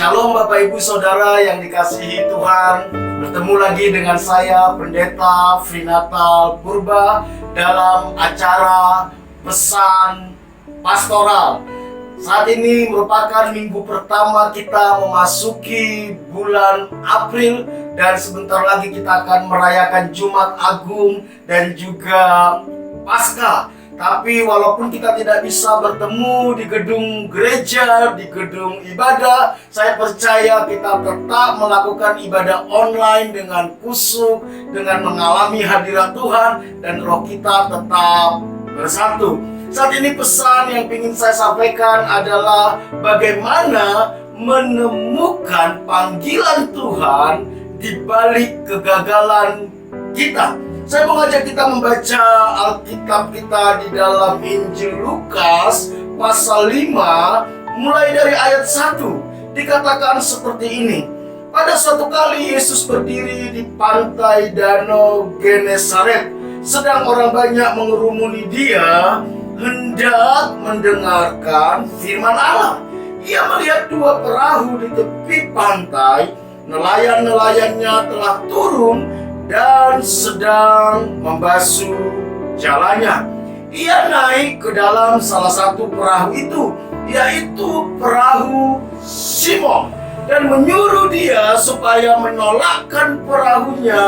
Shalom Bapak Ibu Saudara yang dikasihi Tuhan. Bertemu lagi dengan saya Pendeta Frinatal Purba dalam acara Pesan Pastoral. Saat ini merupakan minggu pertama kita memasuki bulan April, dan sebentar lagi kita akan merayakan Jumat Agung dan juga Paskah. Tapi walaupun kita tidak bisa bertemu di gedung gereja, di gedung ibadah, saya percaya kita tetap melakukan ibadah online dengan khusyuk, dengan mengalami hadirat Tuhan, dan roh kita tetap bersatu. Saat ini pesan yang ingin saya sampaikan adalah bagaimana menemukan panggilan Tuhan di balik kegagalan kita. Saya mengajak kita membaca Alkitab kita di dalam Injil Lukas pasal 5 mulai dari ayat 1. Dikatakan seperti ini. Pada suatu kali Yesus berdiri di pantai Danau Genesaret, sedang orang banyak mengerumuni dia hendak mendengarkan firman Allah. Ia melihat dua perahu di tepi pantai. Nelayan-nelayannya telah turun dan sedang membasuh jalannya. Ia naik ke dalam salah satu perahu itu, yaitu perahu Simon, dan menyuruh dia supaya menolakkan perahunya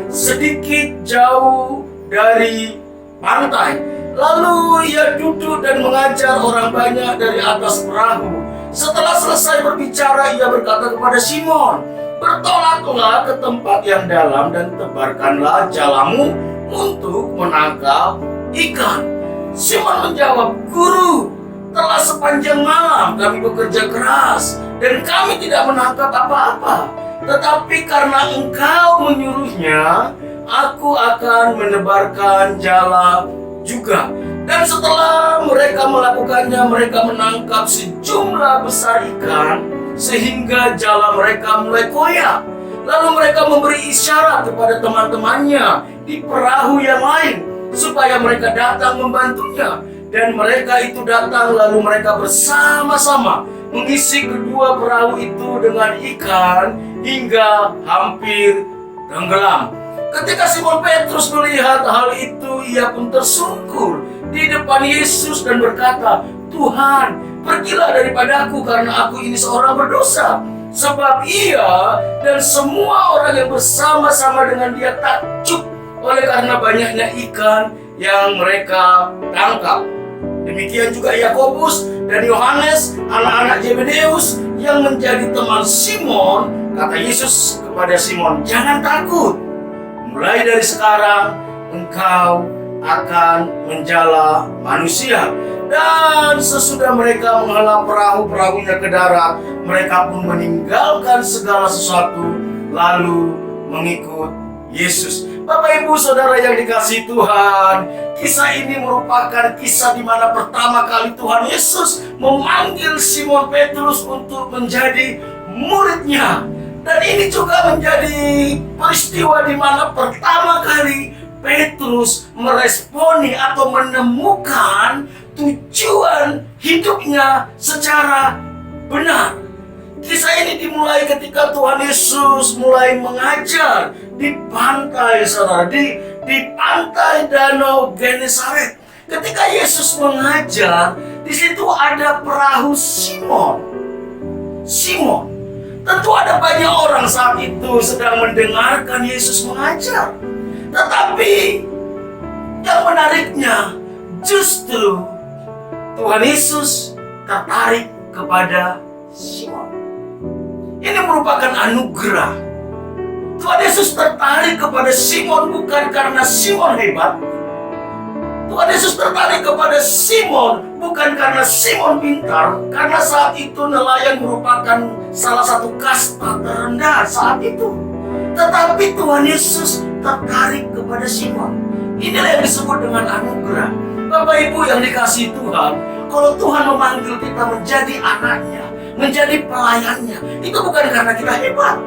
sedikit jauh dari pantai. Lalu ia duduk dan mengajar orang banyak dari atas perahu. Setelah selesai berbicara, ia berkata kepada Simon, "Bertolaklah ke tempat yang dalam dan tebarkanlah jalamu untuk menangkap ikan." Simon menjawab, "Guru, telah sepanjang malam kami bekerja keras dan kami tidak menangkap apa-apa. Tetapi karena engkau menyuruhnya, aku akan menebarkan jala juga." Dan setelah mereka melakukannya, mereka menangkap sejumlah besar ikan sehingga jala mereka mulai koyak. Lalu mereka memberi isyarat kepada teman-temannya di perahu yang lain supaya mereka datang membantunya. Dan mereka itu datang, lalu mereka bersama-sama mengisi kedua perahu itu dengan ikan hingga hampir tenggelam. Ketika Simon Petrus melihat hal itu, ia pun tersungkur di depan Yesus dan berkata, "Tuhan, pergilah daripadaku karena aku ini seorang berdosa." Sebab ia dan semua orang yang bersama-sama dengan dia takjub oleh karena banyaknya ikan yang mereka tangkap. Demikian juga Yakobus dan Yohanes, anak-anak Zebedeus yang menjadi teman Simon. Kata Yesus kepada Simon, "Jangan takut. Mulai dari sekarang engkau akan menjala manusia." Dan sesudah mereka menghela perahu-perahunya ke darat, mereka pun meninggalkan segala sesuatu lalu mengikut Yesus. Bapak Ibu Saudara yang dikasihi Tuhan, kisah ini merupakan kisah di mana pertama kali Tuhan Yesus memanggil Simon Petrus untuk menjadi muridnya. Dan ini juga menjadi peristiwa di mana pertama kali Petrus meresponi atau menemukan tujuan hidupnya secara benar. Kisah ini dimulai ketika Tuhan Yesus mulai mengajar di pantai, saudara, di pantai Danau Genesaret. Ketika Yesus mengajar, di situ ada perahu Simon. Tentu ada banyak orang saat itu sedang mendengarkan Yesus mengajar. Tetapi yang menariknya justru Tuhan Yesus tertarik kepada Simon. Ini merupakan anugerah. Tuhan Yesus tertarik kepada Simon bukan karena Simon hebat. Tuhan Yesus tertarik kepada Simon bukan karena Simon pintar. Karena saat itu nelayan merupakan salah satu kasta terendah saat itu. Tetapi Tuhan Yesus tertarik kepada Simon. Inilah yang disebut dengan anugerah. Bapak Ibu yang dikasihi Tuhan, kalau Tuhan memanggil kita menjadi anaknya, menjadi pelayannya, itu bukan karena kita hebat.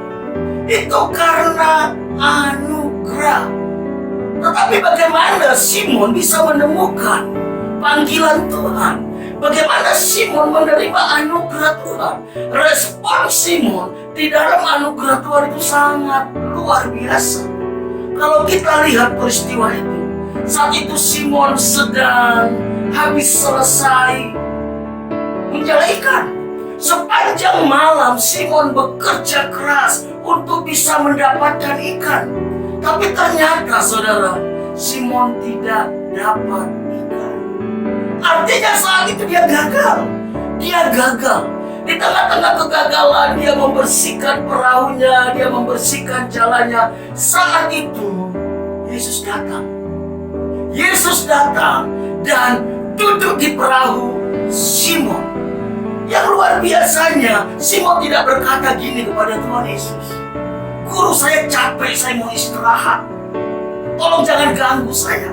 Itu karena anugerah. Tetapi bagaimana Simon bisa menemukan panggilan Tuhan? Bagaimana Simon menerima anugerah Tuhan? Respon Simon di dalam anugerah Tuhan itu sangat luar biasa. Kalau kita lihat peristiwa itu, saat itu Simon sedang habis selesai menjala ikan. Sepanjang malam Simon bekerja keras untuk bisa mendapatkan ikan. Tapi ternyata saudara, Simon tidak dapat ikan. Artinya saat itu dia gagal. Dia gagal. Di tengah-tengah kegagalan dia membersihkan perahunya, dia membersihkan jalannya. Saat itu Yesus datang. Yesus datang dan duduk di perahu Simon. Yang luar biasanya, Simon tidak berkata gini kepada Tuhan Yesus, "Guru, saya capek, saya mau istirahat. Tolong jangan ganggu saya."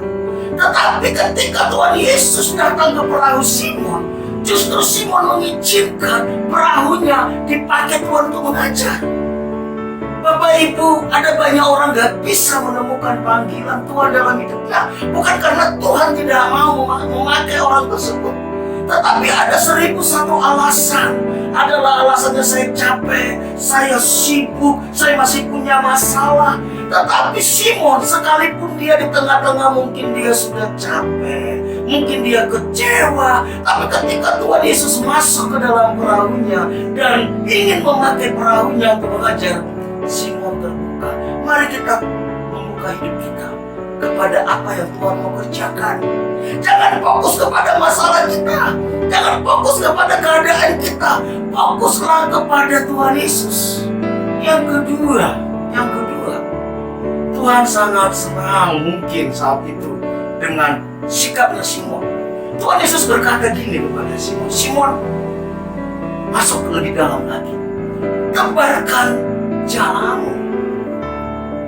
Tetapi ketika Tuhan Yesus datang ke perahu Simon, justru Simon mengizinkan perahunya dipakai Tuhan untuk mengajar. Bapak Ibu, ada banyak orang gak bisa menemukan panggilan Tuhan dalam hidupnya. Bukan karena Tuhan tidak mau memakai orang tersebut, tetapi ada 1001 alasan. Adalah alasannya saya capek, saya sibuk, saya masih punya masalah. Tetapi Simon, sekalipun dia di tengah-tengah mungkin dia sudah capek, mungkin dia kecewa, tapi ketika Tuhan Yesus masuk ke dalam perahunya dan ingin memakai perahunya untuk mengajar, Simon terbuka. Mari kita membuka hidup kita kepada apa yang Tuhan mau kerjakan. Jangan fokus kepada masalah kita, jangan fokus kepada keadaan kita, fokuslah kepada Tuhan Yesus. Yang kedua, Tuhan sangat senang mungkin saat itu dengan sikapnya Simon. Tuhan Yesus berkata gini kepada Simon, "Simon, masuk lebih dalam lagi. Tebarkan jalamu.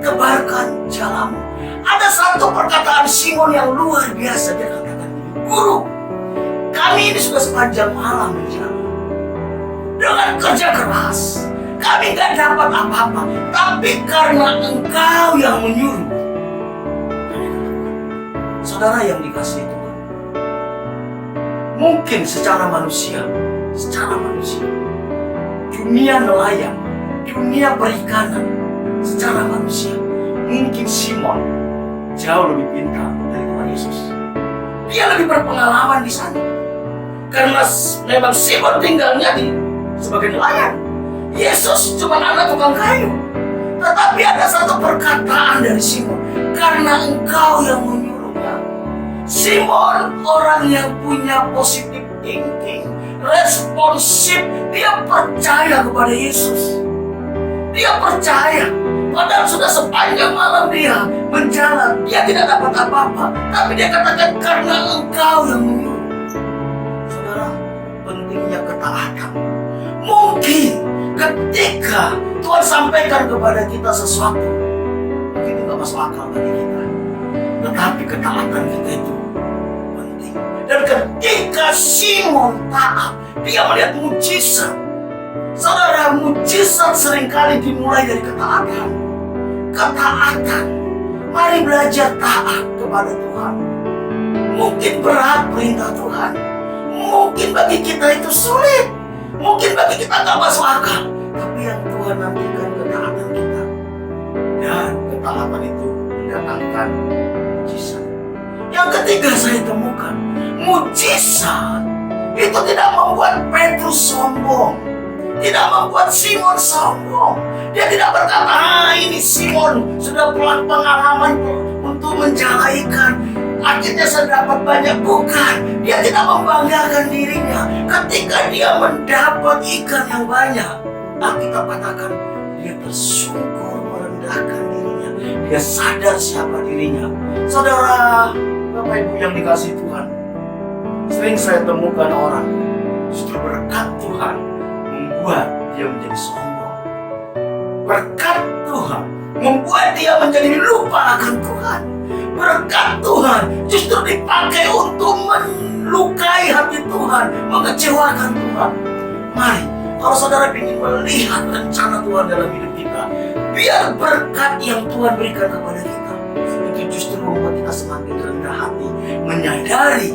Tebarkan jalamu." Ada satu perkataan Simon yang luar biasa. Dia katakan, "Guru, kami ini sudah sepanjang malam menjalan dengan kerja keras. Kami gak dapat apa-apa, tapi karena Engkau yang menyuruh." Saudara yang dikasihi Tuhan, mungkin secara manusia, dunia nelayan, dunia perikanan, secara manusia, mungkin Simon jauh lebih pintar dari Tuhan Yesus. Dia lebih berpengalaman di sana. Karena memang Simon tinggalnya sebagai nelayan. Yesus cuma anak tukang kayu. Tetapi ada satu perkataan dari Simon, "Karena Engkau yang menyuruhnya." Simon orang yang punya positive thinking, responsif. Dia percaya kepada Yesus. Dia percaya. Padahal sudah sepanjang malam dia menjalan, dia tidak dapat apa-apa. Tapi dia katakan, "Karena Engkau yang menyuruh." Saudara, pentingnya ketaatan. Mungkin ketika Tuhan sampaikan kepada kita sesuatu, mungkin itu gak masuk akal bagi kita, tetapi ketaatan kita itu penting. Dan ketika Simon taat, dia melihat mujizat. Saudara, mujizat seringkali dimulai dari ketaatan. Ketaatan. Mari belajar taat kepada Tuhan. Mungkin berat perintah Tuhan. Mungkin bagi kita itu sulit. Mungkin bagi kita gak masuk akal. Tapi yang Tuhan nantikan ketaatan kita. Dan ketaatan itu mendatangkan mujizat. Yang ketiga saya temukan, mujizat itu tidak membuat Petrus sombong. Tidak membuat Simon sombong. Dia tidak berkata, ini Simon sudah punya pengalaman untuk menjala ikan, akhirnya saya dapat banyak. Bukan. Dia tidak membanggakan dirinya. Ketika dia mendapat ikan yang banyak, Alkitab katakan dia tersungkur merendahkan dirinya. Dia sadar siapa dirinya. Saudara, Bapak Ibu yang dikasihi Tuhan, sering saya temukan orang justru berkat Tuhan membuat dia menjadi sombong. Berkat Tuhan membuat dia menjadi lupa akan Tuhan. Berkat Tuhan justru dipakai untuk melukai hati Tuhan, mengecewakan Tuhan. Mari, kalau saudara ingin melihat rencana Tuhan dalam hidup kita, biar berkat yang Tuhan berikan kepada kita itu justru membuat kita semakin rendah hati, menyadari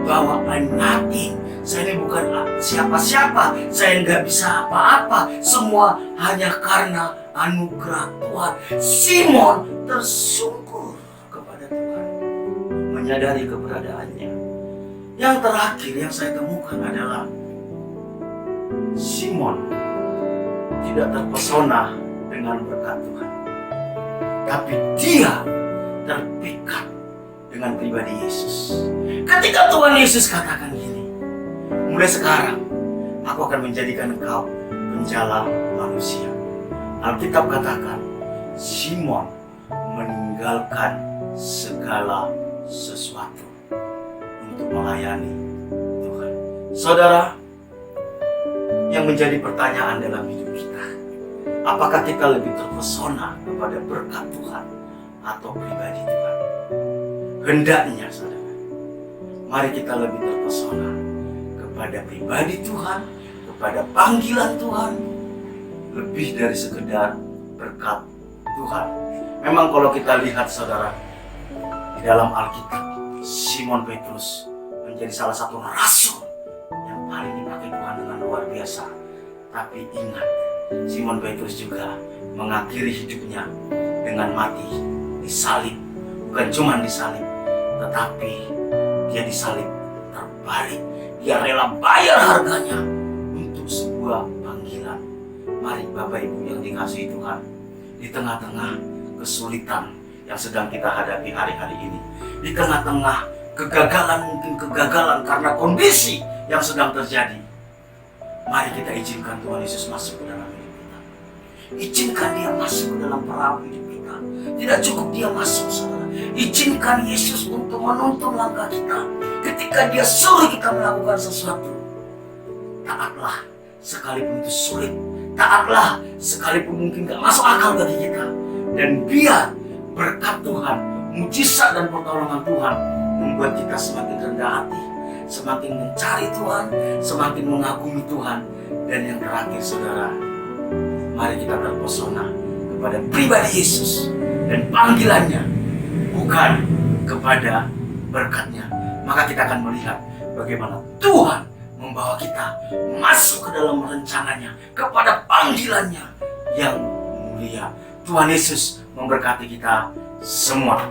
bahwa I'm nothing, Saya ini bukan siapa-siapa, saya nggak bisa apa-apa. Semua hanya karena anugerah Tuhan. Simon tersungkur kepada Tuhan, menyadari keberadaannya. Yang terakhir yang saya temukan adalah Simon tidak terpesona dengan berkat Tuhan, tapi dia terpikat dengan pribadi Yesus. Ketika Tuhan Yesus katakan gini, mulai sekarang aku akan menjadikan engkau penjala manusia. Alkitab katakan Simon meninggalkan segala sesuatu untuk melayani Tuhan. Saudara, yang menjadi pertanyaan dalam hidup kita, apakah kita lebih terpesona kepada berkat Tuhan atau pribadi Tuhan? Hendaknya, saudara, mari kita lebih terpesona kepada pribadi Tuhan, kepada panggilan Tuhan, lebih dari sekedar berkat Tuhan. Memang kalau kita lihat, saudara, di dalam Alkitab, Simon Petrus menjadi salah satu rasul yang paling dipakai Tuhan dengan luar biasa. Tapi ingat, Simon Petrus juga mengakhiri hidupnya dengan mati disalib. Bukan cuma disalib, tetapi dia disalib terbalik. Dia rela bayar harganya untuk sebuah panggilan. Mari Bapak Ibu yang dikasihi Tuhan, di tengah-tengah kesulitan yang sedang kita hadapi hari-hari ini, di tengah-tengah mungkin kegagalan karena kondisi yang sedang terjadi, mari kita izinkan Tuhan Yesus masuk ke dalam hidup kita. Izinkan dia masuk ke dalam perahu hidup kita. Tidak cukup dia masuk, saudara. Izinkan Yesus untuk menuntun langkah kita. Ketika dia suruh kita melakukan sesuatu, taatlah sekalipun itu sulit. Taatlah sekalipun mungkin gak masuk akal bagi kita. Dan biar berkat Tuhan, mujizat dan pertolongan Tuhan membuat kita semakin rendah hati, semakin mencari Tuhan, semakin mengagumi Tuhan. Dan yang terakhir, saudara, mari kita terpesona kepada pribadi Yesus dan panggilannya, bukan kepada berkatnya. Maka kita akan melihat bagaimana Tuhan membawa kita masuk ke dalam rencananya, kepada panggilannya yang mulia. Tuhan Yesus memberkati kita semua.